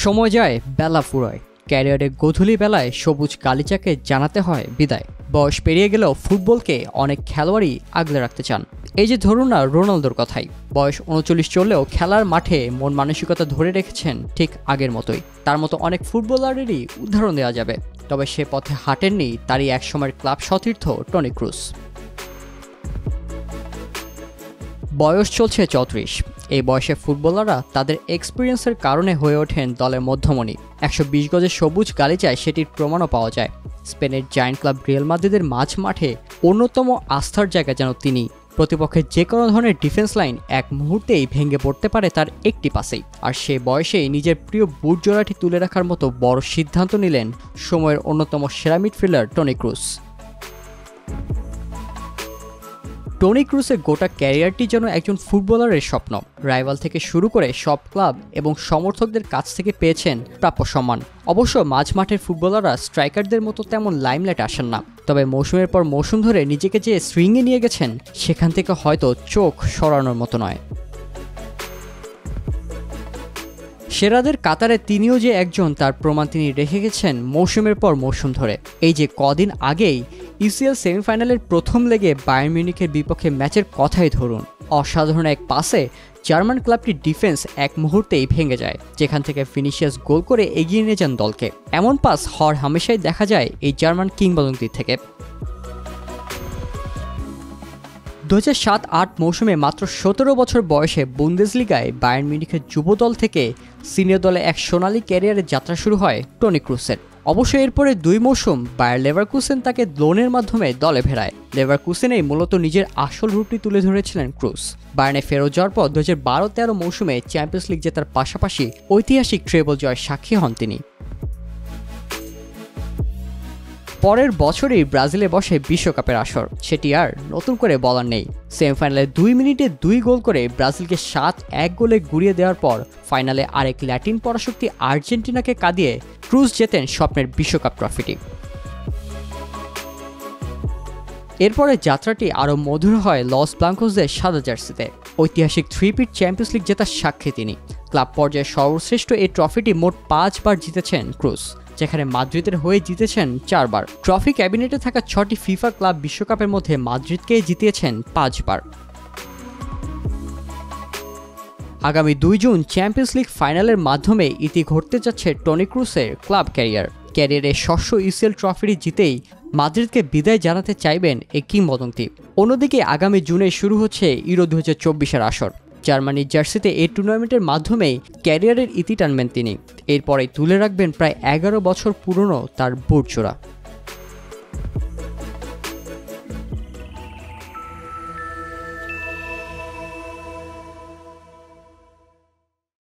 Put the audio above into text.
সময় যায়, বেলা ফুরোয়, ক্যারিয়ারে গোধূলি বেলায় সবুজ গালিচাকে জানাতে হয় বিদায়। বয়স পেরিয়ে গেলেও ফুটবলকে অনেক খেলোয়াড়ই আগলে রাখতে চান। এই যে ধরুন না রোনালদোর কথাই, বয়স ৩৯ চললেও খেলার মাঠে মন মানসিকতা ধরে রেখেছেন ঠিক আগের মতোই। তার মতো অনেক ফুটবলারেরই উদাহরণ দেওয়া যাবে, তবে সে পথে হাঁটেননি তারই একসময়ের ক্লাব সতীর্থ টনি ক্রুস। বয়স চলছে ৩৪। এই বয়সে ফুটবলাররা তাদের এক্সপিরিয়েন্সের কারণে হয়ে ওঠেন দলের মধ্যমণি। ১২০ গজের সবুজ গালিচায় সেটির প্রমাণও পাওয়া যায়। স্পেনের জায়ান্ট ক্লাব রিয়াল মাদ্রিদের মাঝ মাঠে অন্যতম আস্থার জায়গা যেন তিনি। প্রতিপক্ষের যে কোনো ধরনের ডিফেন্স লাইন এক মুহূর্তেই ভেঙে পড়তে পারে তার একটি পাসেই। আর সে বয়সেই নিজের প্রিয় বুট জোড়াটি তুলে রাখার মতো বড় সিদ্ধান্ত নিলেন সময়ের অন্যতম সেরা মিডফিল্ডার টনি ক্রুস। টনি ক্রুসের গোটা ক্যারিয়ারটি যেন একজন ফুটবলারের স্বপ্ন। রাইভাল থেকে শুরু করে সব ক্লাব এবং সমর্থকদের কাছ থেকে পেয়েছেন প্রাপ্য সম্মান। অবশ্য মাঝ মাঠের ফুটবলাররা স্ট্রাইকারদের মতো তেমন লাইমলাইট আসেন না, তবে মৌসুমের পর মৌসুম ধরে নিজেকে যে সুইংয়ে নিয়ে গেছেন সেখান থেকে হয়তো চোখ সরানোর মতো নয়। সেরাদের কাতারে তিনিও যে একজন তার প্রমাণ তিনি রেখে গেছেন মৌসুমের পর মৌসুম ধরে। এই যে কদিন আগেই ইউসিএল সেমিফাইনালের প্রথম লেগে বায়ার্ন মিউনিখের বিপক্ষে ম্যাচের কথাই ধরুন, অসাধারণ এক পাসে জার্মান ক্লাবটির ডিফেন্স এক মুহূর্তেই ভেঙে যায়, যেখান থেকে ভিনিসিয়াস গোল করে এগিয়ে নিয়ে যান দলকে। এমন পাস হর হামেশাই দেখা যায় এই জার্মান কিংবদন্তি থেকে। ২০০৭-৮ মৌসুমে মাত্র ১৭ বছর বয়সে বুন্দেসলিগায় বায়ার্ন মিউনিখের যুব দল থেকে সিনিয়র দলে এক সোনালী ক্যারিয়ারের যাত্রা শুরু হয় টনি ক্রুসের। অবশ্য এরপরে ২ মৌসুম বায়ার লেভারকুসেন তাকে লোনের মাধ্যমে দলে ফেরায়। লেভারকুসেনেই মূলত নিজের আসল রূপটি তুলে ধরেছিলেন ক্রুস। বায়ার্নে ফেরত যাওয়ার পর ২০১২-১৩ মৌসুমে চ্যাম্পিয়ন্স লিগ জেতার পাশাপাশি ঐতিহাসিক ট্রেবল জয়ের সাক্ষী হন তিনি। পরের বছরই ব্রাজিলে বসে বিশ্বকাপের আসর, সেটি আর নতুন করে বলার নেই। সেমিফাইনালে ২ মিনিটে ২ গোল করে ব্রাজিলকে ৭-১ গোলে গুড়িয়ে দেওয়ার পর ফাইনালে আরেক ল্যাটিন পরাশক্তি আর্জেন্টিনাকে কাঁদিয়ে ক্রুস জেতেন স্বপ্নের বিশ্বকাপ ট্রফিটি। এরপরে যাত্রাটি আরও মধুর হয় লস ব্লাঙ্কোসদের সাদা জার্সিতে। ঐতিহাসিক 3-পিট চ্যাম্পিয়ন্স লিগ জেতার সাক্ষী তিনি। ক্লাব পর্যায়ে সর্বশ্রেষ্ঠ এই ট্রফিটি মোট ৫ বার জিতেছেন ক্রুস, যেখানে মাদ্রিদের হয়ে জিতেছেন ৪ বার। ট্রফি ক্যাবিনেটে থাকা ৬টি ফিফা ক্লাব বিশ্বকাপের মধ্যে মাদ্রিদকে জিতিয়েছেন ৫ বার। আগামী ২ জুন চ্যাম্পিয়ন্স লিগ ফাইনালের মাধ্যমে ইতি ঘটতে যাচ্ছে টনি ক্রুসের ক্লাব ক্যারিয়ারে ষষ্ঠ ইউসিএল ট্রফিটি জিতেই মাদ্রিদকে বিদায় জানাতে চাইবেন এই কিংবদন্তি। অন্যদিকে আগামী জুনে শুরু হচ্ছে ইউরো ২০২৪-এর আসর। জার্মানির জার্সিতে এই টুর্নামেন্টের মাধ্যমেই ক্যারিয়ারের ইতি টানবেন তিনি। এরপরেই তুলে রাখবেন প্রায় ১১ বছর পুরনো তার বুট জোড়া।